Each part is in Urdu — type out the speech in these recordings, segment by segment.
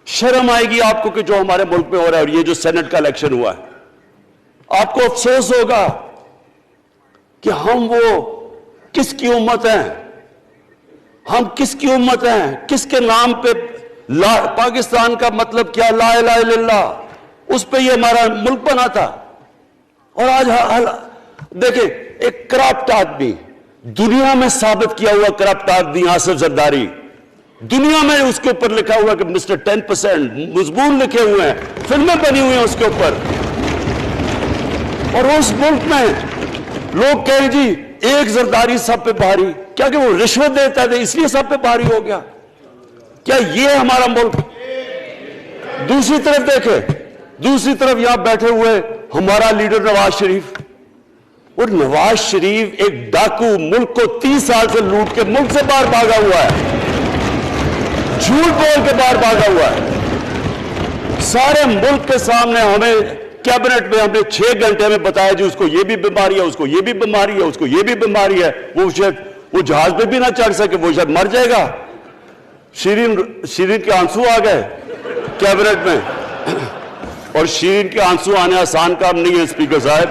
شرم آئے گی آپ کو کہ جو ہمارے ملک میں ہو رہا ہے. اور یہ جو سینٹ کا الیکشن ہوا ہے, آپ کو افسوس ہوگا کہ ہم وہ کس کی امت ہیں, ہم کس کی امت ہیں, کس کے نام پہ پاکستان کا مطلب کیا, لا الہ الا اللہ, اس پہ یہ ہمارا ملک بنا تھا. اور آج دیکھیں ایک کرپٹ آدمی, دنیا میں ثابت کیا ہوا کرپٹ آدمی آصف زرداری, دنیا میں اس کے اوپر لکھا ہوا کہ مسٹر 10%, مضمون لکھے ہوئے ہیں, فلمیں بنی ہوئی ہیں اس کے اوپر. اور اس ملک میں لوگ کہیں جی ایک زرداری سب پہ بھاری, کیا کہ وہ رشوت دیتا ہے اس لیے سب پہ بھاری ہو گیا؟ کیا یہ ہمارا ملک؟ دوسری طرف دیکھیں, دوسری طرف یہاں بیٹھے ہوئے ہمارا لیڈر نواز شریف. اور نواز شریف ایک ڈاکو, ملک کو 30 سال سے لوٹ کے ملک سے باہر بھاگا ہوا ہے, جھوٹ بول کے باہر بھاگا ہوا ہے. سارے ملک کے سامنے ہمیں کیبنٹ میں ہم نے 6 گھنٹے میں بتایا جی اس کو یہ بھی بیماری ہے, اس کو یہ بھی بیماری ہے, اس کو یہ بھی بیماری ہے. وہ جہاز پہ بھی نہ چڑھ سکے, وہ شاید مر جائے گا. شیرین کے آنسو آ گئے کیبنٹ میں, اور شیرین کے آنسو آنے آسان کام نہیں ہے اسپیکر صاحب.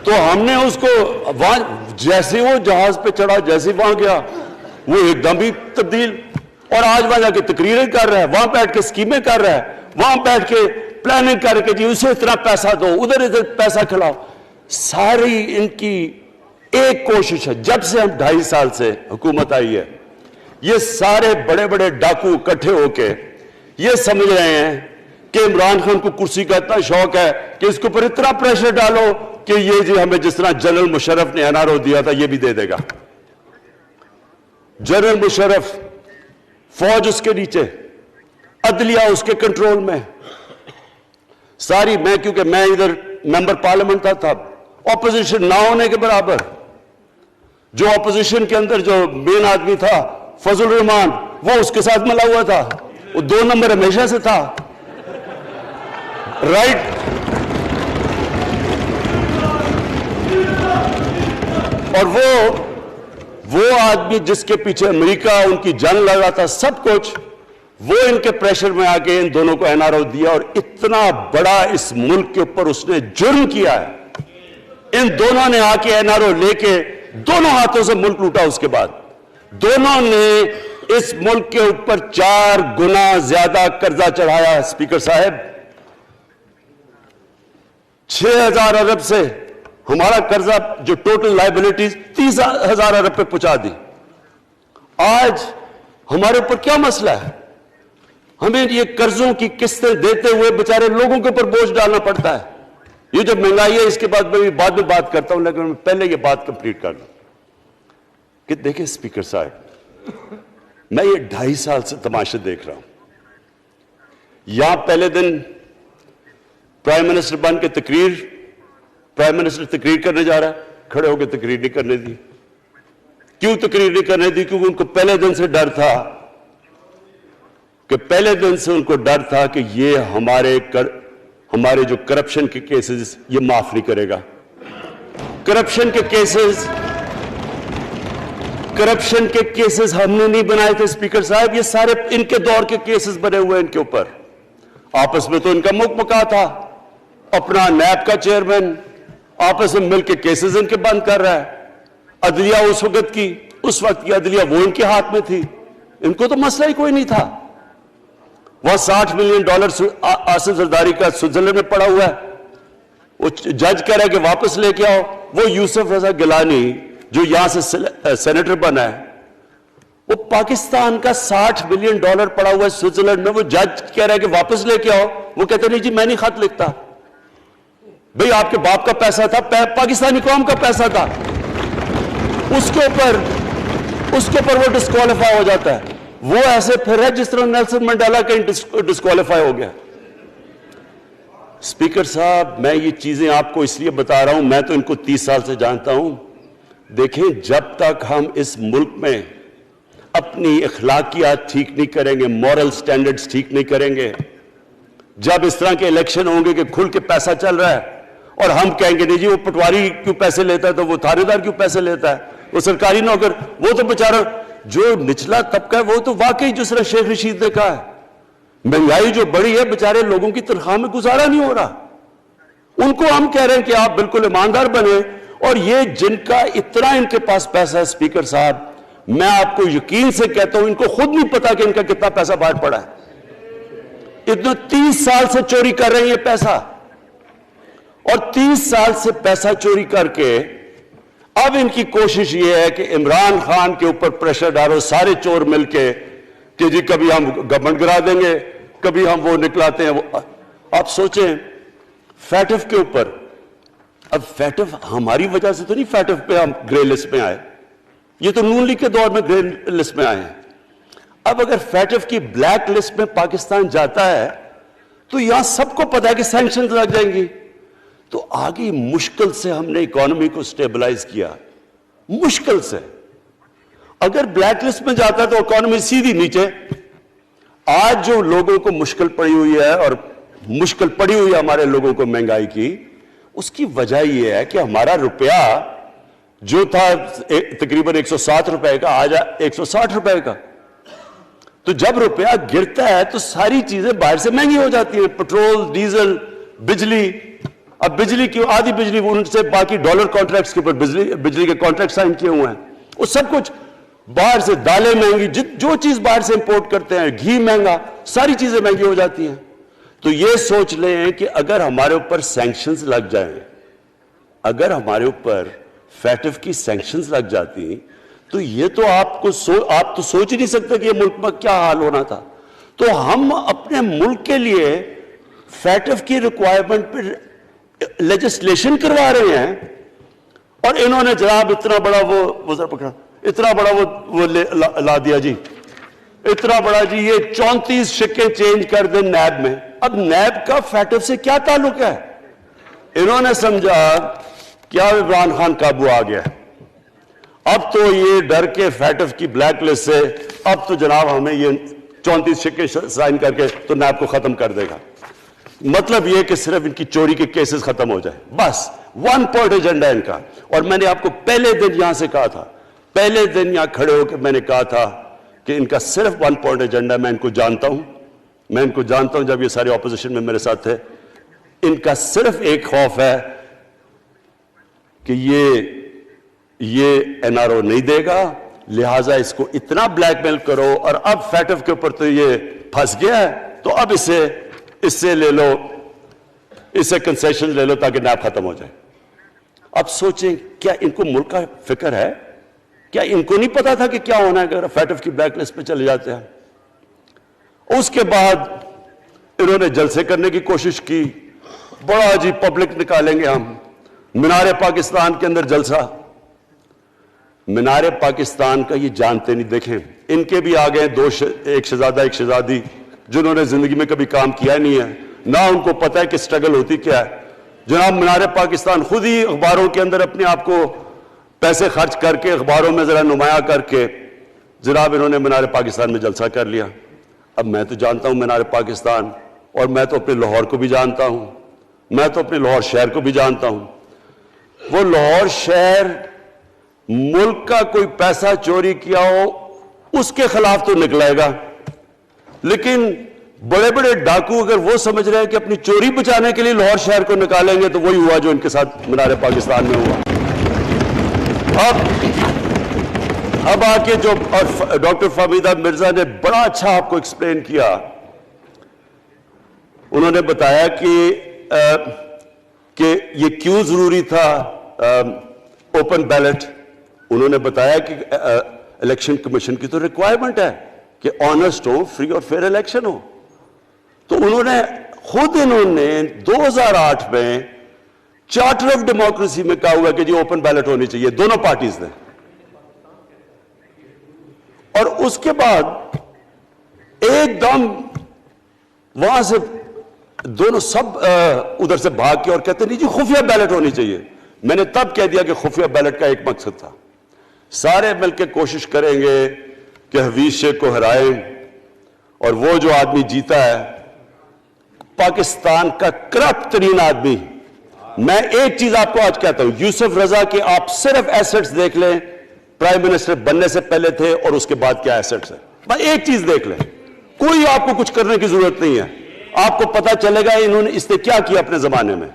تو ہم نے اس کو وہاں جیسے وہ جہاز پہ چڑھا, جیسے وہاں گیا, وہ ایک دم ہی تبدیل. اور آج وہاں جا کے تقریریں کر رہا ہے, وہاں بیٹھ کے اسکیمیں کر رہا ہے, وہاں بیٹھ کے پلاننگ کر کے جی اسے اتنا پیسہ دو, ادھر پیسہ کھلاؤ. ساری ان کی ایک کوشش ہے, جب سے ہم 2.5 سال سے حکومت آئی ہے, یہ سارے بڑے بڑے ڈاکو اکٹھے ہو کے یہ سمجھ رہے ہیں کہ عمران خان کو کرسی کا اتنا شوق ہے کہ اس کے اوپر اتنا پریشر ڈالو کہ یہ جی ہمیں جس طرح جنرل مشرف نے NRO دیا تھا یہ بھی دے دے گا. جنرل مشرف, فوج اس کے نیچے, عدلیہ اس کے کنٹرول میں ساری. میں کیونکہ میں ادھر ممبر پارلیمنٹ تھا, اپوزیشن نہ ہونے کے برابر. جو اپوزیشن کے اندر جو مین آدمی تھا فضل الرحمان, وہ اس کے ساتھ ملا ہوا تھا, وہ 2 نمبر ہمیشہ سے تھا, رائٹ. اور وہ آدمی جس کے پیچھے امریکہ ان کی جنگ لڑا تھا, سب کچھ, وہ ان کے پریشر میں آ کے ان دونوں کو NRO دیا. اور اتنا بڑا اس ملک کے اوپر اس نے جرم کیا ہے. ان دونوں نے آ کے NRO لے کے دونوں ہاتھوں سے ملک لوٹا. اس کے بعد دونوں نے اس ملک کے اوپر 4 گنا زیادہ قرضہ چڑھایا. اسپیکر صاحب, 6,000 ارب سے ہمارا قرضہ جو ٹوٹل لائبلٹیز 30,000 ارب پہ پہنچا دی. آج ہمارے اوپر کیا مسئلہ ہے؟ ہمیں یہ قرضوں کی قسطیں دیتے ہوئے بیچارے لوگوں کے اوپر بوجھ ڈالنا پڑتا ہے. یہ جو مہنگائی ہے اس کے بعد میں بعد میں بات کرتا ہوں, لیکن میں پہلے یہ بات کمپلیٹ کر لوں کہ دیکھیں اسپیکر صاحب, میں یہ 2.5 سال سے تماشے دیکھ رہا ہوں. یہاں پہلے دن پرائم منسٹر بن کے پرائم منسٹر تقریر کرنے جا رہا ہے, کھڑے ہو کے تقریر نہیں کرنے دی. کیوں تقریر نہیں کرنے دی؟ کیونکہ ان کو پہلے دن سے ڈر تھا کہ یہ ہمارے جو کرپشن کے کیسز یہ معاف نہیں کرے گا. کرپشن کے کیسز ہم نے نہیں بنائے تھے اسپیکر صاحب, یہ سارے ان کے دور کے کیسز بنے ہوئے ان کے اوپر. آپس میں تو ان کا مکمکا تھا, اپنا نیب کا چیئرمین آپس میں مل کے کیسز ان کے بند کر رہا ہے. عدلیہ اس وقت کی عدلیہ وہ ان کے ہاتھ میں تھی, ان کو تو مسئلہ ہی کوئی نہیں تھا. وہاں $60 ملین آصف زرداری کا سوئٹزرلینڈ میں پڑا ہوا ہے, وہ جج کہہ رہا ہے کہ واپس لے کے آؤ. وہ یوسف رضا گیلانی جو یہاں سے سینیٹر بنا ہے, وہ پاکستان کا $60 ملین پڑا ہوا ہے سوئٹزرلینڈ میں, وہ جج کہہ رہا ہے کہ واپس لے کے آؤ. وہ کہتے نہیں جی میں نہیں خط لکھتا. بھئی آپ کے باپ کا پیسہ تھا, پاکستانی قوم کا پیسہ تھا, اس کے اوپر وہ ڈسکوالیفائی ہو جاتا ہے. وہ ایسے پھر ہے جس طرح نیلسن منڈیلا کہیں ڈسکوالیفائی ہو گیا. اسپیکر صاحب, میں یہ چیزیں آپ کو اس لیے بتا رہا ہوں, میں تو ان کو 30 سال سے جانتا ہوں. دیکھیں, جب تک ہم اس ملک میں اپنی اخلاقیات ٹھیک نہیں کریں گے, مورل سٹینڈرڈز ٹھیک نہیں کریں گے, جب اس طرح کے الیکشن ہوں گے کہ کھل کے پیسہ چل رہا ہے اور ہم کہیں گے نہیں جی وہ پٹواری کیوں پیسے لیتا ہے, تو وہ تھانے دار کیوں پیسے لیتا ہے, وہ سرکاری نوکر, وہ تو بیچارہ جو نچلا طبقہ ہے وہ تو واقعی جس طرح شیخ رشید نے کہا ہے مہنگائی جو بڑی ہے بیچارے لوگوں کی تنخواہ میں گزارا نہیں ہو رہا. ان کو ہم کہہ رہے ہیں کہ آپ بالکل ایماندار بنے. اور یہ جن کا اتنا ان کے پاس پیسہ ہے اسپیکر صاحب, میں آپ کو یقین سے کہتا ہوں ان کو خود نہیں پتا کہ ان کا کتنا پیسہ باہر پڑا ہے. اتنا 30 سال سے چوری کر رہے ہیں یہ پیسہ, اور 30 سال سے پیسہ چوری کر کے اب ان کی کوشش یہ ہے کہ عمران خان کے اوپر پریشر ڈالو سارے چور مل کے کہ جی کبھی ہم گورنمنٹ گرا دیں گے, کبھی ہم وہ نکلاتے ہیں وہ. آپ سوچیں فیٹف کے اوپر, اب فیٹف ہماری وجہ سے تو نہیں فیٹف پہ ہم گرے لسٹ میں آئے, یہ تو نون لیگ کے دور میں گرے لسٹ میں آئے ہیں. اب اگر فیٹف کی بلیک لسٹ میں پاکستان جاتا ہے تو یہاں سب کو پتا ہے کہ سینکشنز لگ جائیں گی. تو آگے مشکل سے ہم نے اکانومی کو سٹیبلائز کیا, مشکل سے. اگر بلیک لسٹ میں جاتا ہے تو اکانومی سیدھی نیچے. آج جو لوگوں کو مشکل پڑی ہوئی ہے, اور مشکل پڑی ہوئی ہے ہمارے لوگوں کو مہنگائی کی, اس کی وجہ یہ ہے کہ ہمارا روپیہ جو تھا تقریباً 107 روپے کا آج 160 روپے کا. تو جب روپیہ گرتا ہے تو ساری چیزیں باہر سے مہنگی ہو جاتی ہیں, پٹرول, ڈیزل, بجلی. اب بجلی کی آدھی بجلی ان سے باقی ڈالر کانٹریکٹس کے اوپر بجلی کے کانٹریکٹ سائن کیے ہوئے ہیں, وہ سب کچھ باہر سے. دالیں مہنگی, جو چیز باہر سے امپورٹ کرتے ہیں, گھی مہنگا, ساری چیزیں مہنگی ہو جاتی ہیں. تو یہ سوچ لیں کہ اگر ہمارے اوپر سینکشنز لگ جائیں, اگر ہمارے اوپر فیٹف کی سینکشنز لگ جاتی تو یہ تو آپ تو سوچ ہی نہیں سکتے کہ یہ ملک میں کیا حال ہونا تھا. تو ہم اپنے ملک کے لیے فیٹف کی ریکوائرمنٹ پہ لیجسلیشن کروا رہے ہیں, اور انہوں نے جناب اتنا بڑا وہ ذرا پکڑا, اتنا بڑا وہ لا دیا جی, اتنا بڑا جی, یہ 34 شکیں چینج کر دیں نیب میں. اب نیب کا فیٹف سے کیا تعلق ہے؟ انہوں نے سمجھا کیا عمران خان قابو آ گیا, اب تو یہ ڈر کے فیٹف کی بلیک لسٹ سے اب تو جناب ہمیں یہ 34 شکیں سائن کر کے تو نیب کو ختم کر دے گا. مطلب یہ کہ صرف ان کی چوری کے کیسز ختم ہو جائے, بس 1 پوائنٹ ایجنڈا ان کا. اور میں نے آپ کو پہلے دن یہاں سے کہا تھا, پہلے دن یہاں کھڑے ہو کے میں نے کہا تھا کہ ان کا صرف 1 پوائنٹ ایجنڈا. میں ان کو جانتا ہوں, جب یہ سارے اپوزیشن میں میرے ساتھ تھے. ان کا صرف ایک خوف ہے کہ یہ NRO نہیں دے گا, لہٰذا اس کو اتنا بلیک میل کرو. اور اب فیٹف کے اوپر تو یہ پھنس گیا ہے, تو اب اس سے لے لو, اس سے کنسیشن لے لو تاکہ نیب ختم ہو جائے. اب سوچیں کیا ان کو ملک کا فکر ہے؟ کیا ان کو نہیں پتا تھا کہ کیا ہونا ہے اگر فیٹف کی بلیک لسٹ پہ چلے جاتے ہیں؟ اس کے بعد انہوں نے جلسے کرنے کی کوشش کی, بڑا جی پبلک نکالیں گے ہم, مینار پاکستان کے اندر جلسہ. مینار پاکستان کا یہ جانتے نہیں. دیکھیں ان کے بھی آ گئے ایک شہزادہ ایک شہزادی جنہوں نے زندگی میں کبھی کام کیا نہیں ہے, نہ ان کو پتہ ہے کہ سٹرگل ہوتی کیا ہے. جناب مینار پاکستان خود ہی اخباروں کے اندر اپنے آپ کو پیسے خرچ کر کے اخباروں میں ذرا نمایاں کر کے جناب انہوں نے مینار پاکستان میں جلسہ کر لیا. اب میں تو جانتا ہوں مینار پاکستان, اور میں تو اپنے لاہور کو بھی جانتا ہوں, میں تو اپنے لاہور شہر کو بھی جانتا ہوں. وہ لاہور شہر ملک کا کوئی پیسہ چوری کیا ہو اس کے خلاف تو نکلائے گا, لیکن بڑے بڑے ڈاکو اگر وہ سمجھ رہے ہیں کہ اپنی چوری بچانے کے لیے لاہور شہر کو نکالیں گے تو وہی ہوا جو ان کے ساتھ مینار پاکستان میں ہوا. اب آ کے جو ڈاکٹر فہمیدہ مرزا نے بڑا اچھا آپ کو ایکسپلین کیا. انہوں نے بتایا کہ یہ کیوں ضروری تھا اوپن بیلٹ. انہوں نے بتایا کہ الیکشن کمیشن کی تو ریکوائرمنٹ ہے کہ آنسٹ ہو, فری اور فیئر الیکشن ہو. تو انہوں نے 2008 میں چارٹر آف ڈیموکریسی میں کہا ہوا کہ جی اوپن بیلٹ ہونی چاہیے, دونوں پارٹیز نے. اور اس کے بعد ایک دم وہاں سے دونوں سب ادھر سے بھاگ کے اور کہتے نہیں جی خفیہ بیلٹ ہونی چاہیے. میں نے تب کہہ دیا کہ خفیہ بیلٹ کا ایک مقصد تھا, سارے مل کے کوشش کریں گے کہ حفیظ شیخ کو ہرائیں, اور وہ جو آدمی جیتا ہے پاکستان کا کرپٹ ترین آدمی. میں ایک چیز آپ کو آج کہتا ہوں, یوسف رضا کے آپ صرف ایسٹس دیکھ لیں, پرائم منسٹر بننے سے پہلے تھے اور اس کے بعد کیا ایسٹس ہیں. بس ایک چیز دیکھ لیں, کوئی آپ کو کچھ کرنے کی ضرورت نہیں ہے, آپ کو پتا چلے گا انہوں نے اس نے کیا کیا اپنے زمانے میں.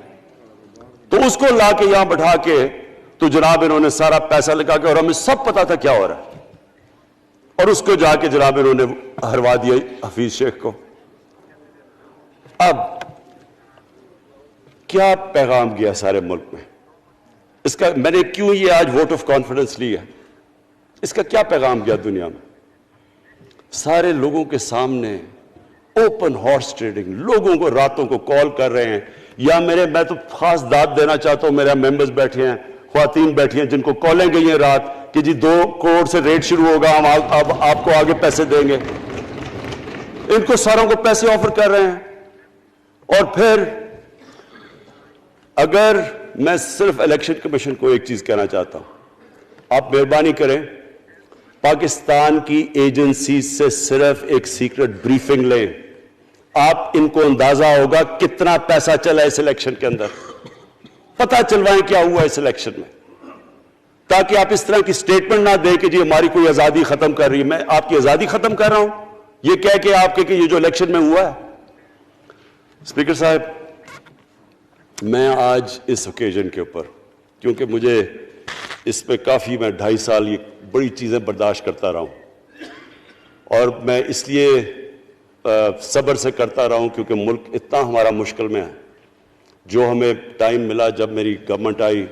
تو اس کو لا کے یہاں بٹھا کے تو جناب انہوں نے سارا پیسہ لگا کے, اور ہمیں سب پتا تھا کیا ہو رہا ہے, اور اس کو جا کے جناب انہوں نے ہروا دیا حفیظ شیخ کو. اب کیا پیغام گیا سارے ملک میں اس کا؟ میں نے کیوں یہ آج ووٹ آف کانفیڈنس لی ہے, اس کا کیا پیغام گیا دنیا میں؟ سارے لوگوں کے سامنے اوپن ہارس ٹریڈنگ, لوگوں کو راتوں کو کال کر رہے ہیں, یا میں تو خاص داد دینا چاہتا ہوں, میرے ممبرز بیٹھے ہیں, خواتین بیٹھی ہیں جن کو کالیں گئی ہیں رات کہ جی 2 کروڑ سے ریٹ شروع ہوگا, ہم اب آپ کو آگے پیسے دیں گے. ان کو ساروں کو پیسے آفر کر رہے ہیں. اور پھر اگر میں صرف الیکشن کمیشن کو ایک چیز کہنا چاہتا ہوں, آپ مہربانی کریں پاکستان کی ایجنسی سے صرف ایک سیکرٹ بریفنگ لیں, آپ ان کو اندازہ ہوگا کتنا پیسہ چلا اس الیکشن کے اندر, پتہ چلوائیں کیا ہوا اس الیکشن میں, تاکہ آپ اس طرح کی سٹیٹمنٹ نہ دیں کہ جی ہماری کوئی آزادی ختم کر رہی ہے. میں آپ کی آزادی ختم کر رہا ہوں یہ کہہ کے آپ کہ یہ جو الیکشن میں ہوا ہے. اسپیکر صاحب, میں آج اس اوکیزن کے اوپر, کیونکہ مجھے اس پہ کافی, میں 2.5 سال یہ بڑی چیزیں برداشت کرتا رہا ہوں, اور میں اس لیے صبر سے کرتا رہا ہوں کیونکہ ملک اتنا ہمارا مشکل میں ہے. جو ہمیں ٹائم ملا جب میری گورنمنٹ آئی,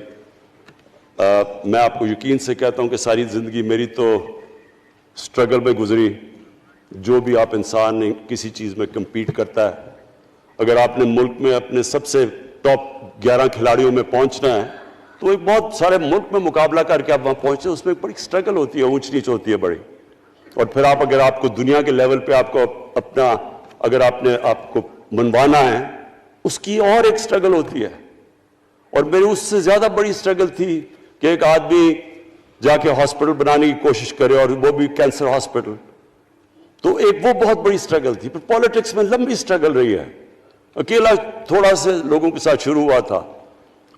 میں آپ کو یقین سے کہتا ہوں کہ ساری زندگی میری تو سٹرگل میں گزری. جو بھی آپ انسان کسی چیز میں کمپیٹ کرتا ہے, اگر آپ نے ملک میں اپنے سب سے ٹاپ 11 کھلاڑیوں میں پہنچنا ہے تو ایک بہت سارے ملک میں مقابلہ کر کے آپ وہاں پہنچتے ہیں, اس میں ایک بڑی سٹرگل ہوتی ہے, اونچ نیچ ہوتی ہے بڑی. اور پھر اگر آپ کو دنیا کے لیول پہ آپ کو اپنا, اگر آپ نے آپ کو منوانا ہے, اس کی اور ایک سٹرگل ہوتی ہے. اور میری اس سے زیادہ بڑی سٹرگل تھی کہ ایک آدمی جا کے ہاسپٹل بنانے کی کوشش کرے, اور وہ بھی کینسر ہاسپٹل. تو ایک وہ بہت بڑی سٹرگل تھی. پھر پالیٹکس میں لمبی سٹرگل رہی ہے. اکیلا تھوڑا سے لوگوں کے ساتھ شروع ہوا تھا,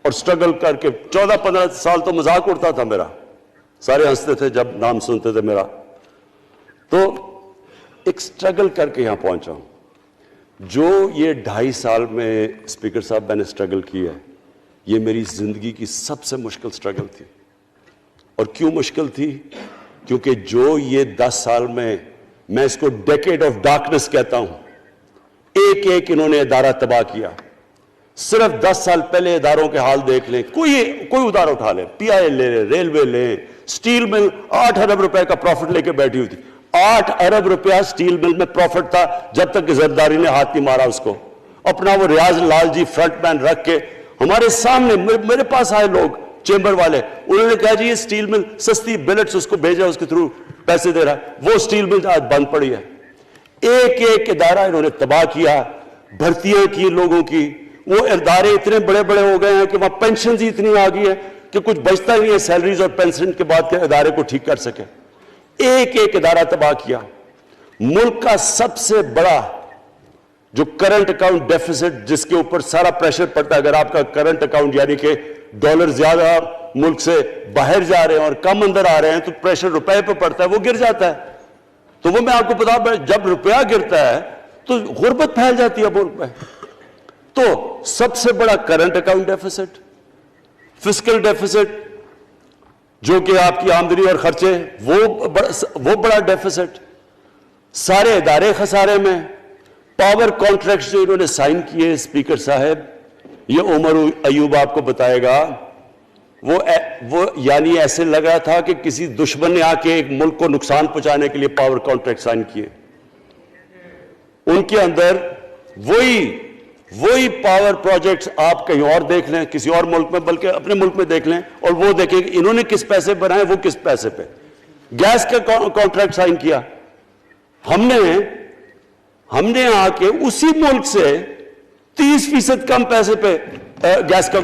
اور سٹرگل کر کے 14-15 سال تو مذاق اڑتا تھا میرا, سارے ہنستے تھے جب نام سنتے تھے میرا. تو ایک سٹرگل کر کے یہاں پہنچا ہوں. جو یہ 2.5 سال میں اسپیکر صاحب میں نے سٹرگل کی ہے, یہ میری زندگی کی سب سے مشکل سٹرگل تھی. اور کیوں مشکل تھی؟ کیونکہ جو یہ 10 سال میں اس کو ڈیکیڈ آف ڈارکنس کہتا ہوں, ایک ایک انہوں نے ادارہ تباہ کیا. صرف 10 سال پہلے اداروں کے حال دیکھ لیں, کوئی ادارہ اٹھا لیں, پی آئی لے لیں, ریلوے لیں, سٹیل مل 8 ارب روپے کا پروفٹ لے کے بیٹھی ہوئی تھی. 8 ارب روپیہ سٹیل مل میں پروفٹ تھا جب تک کہ زرداری نے ہاتھ نہیں مارا اس کو. اپنا وہ ریاض لال جی فرنٹ مین رکھ کے ہمارے سامنے, میرے پاس آئے لوگ چیمبر والے, انہوں نے کہا جی یہ سٹیل مل سستی بلٹس اس کو بھیجا, اس کے تھرو پیسے دے رہا ہے, وہ سٹیل مل آج بند پڑی ہے. ایک ایک ادارہ انہوں نے تباہ کیا, بھرتیاں کی لوگوں کی. وہ ادارے اتنے بڑے بڑے ہو گئے ہیں کہ وہاں پینشنز ہی اتنی آ گئی ہے کہ کچھ بچتا ہی نہیں ہے سیلریز اور پینشن کے بعد کے ادارے کو ٹھیک کر سکے. ایک ایک ادارہ تباہ کیا. ملک کا سب سے بڑا جو کرنٹ اکاؤنٹ ڈیفیسٹ, جس کے اوپر سارا پریشر پڑتا ہے, اگر آپ کا کرنٹ اکاؤنٹ یعنی کہ ڈالر زیادہ ملک سے باہر جا رہے ہیں اور کم اندر آ رہے ہیں, تو پریشر روپے پہ پڑتا ہے, وہ گر جاتا ہے. تو وہ میں آپ کو بتا, جب روپیہ گرتا ہے تو غربت پھیل جاتی ہے ملک میں. تو سب سے بڑا current account deficit, fiscal deficits جو کہ آپ کی آمدنی اور خرچے, وہ بڑا ڈیفیسٹ. سارے ادارے خسارے میں. پاور کانٹریکٹس جو انہوں نے سائن کیے اسپیکر صاحب, یہ عمر ایوب آپ کو بتائے گا, وہ یعنی ایسے لگ رہا تھا کہ کسی دشمن نے آ کے ایک ملک کو نقصان پہنچانے کے لیے پاور کانٹریکٹ سائن کیے. ان کے اندر وہی پاور پروجیکٹس آپ کہیں اور دیکھ لیں, کسی اور ملک میں, بلکہ اپنے ملک میں دیکھ لیں, اور وہ دیکھیں کہ انہوں نے کس پیسے بنائے, وہ کس پیسے پہ. گیس کا کانٹریکٹ سائن کیا ہم نے آ کے اسی ملک سے 30% کم پیسے پہ گیس کا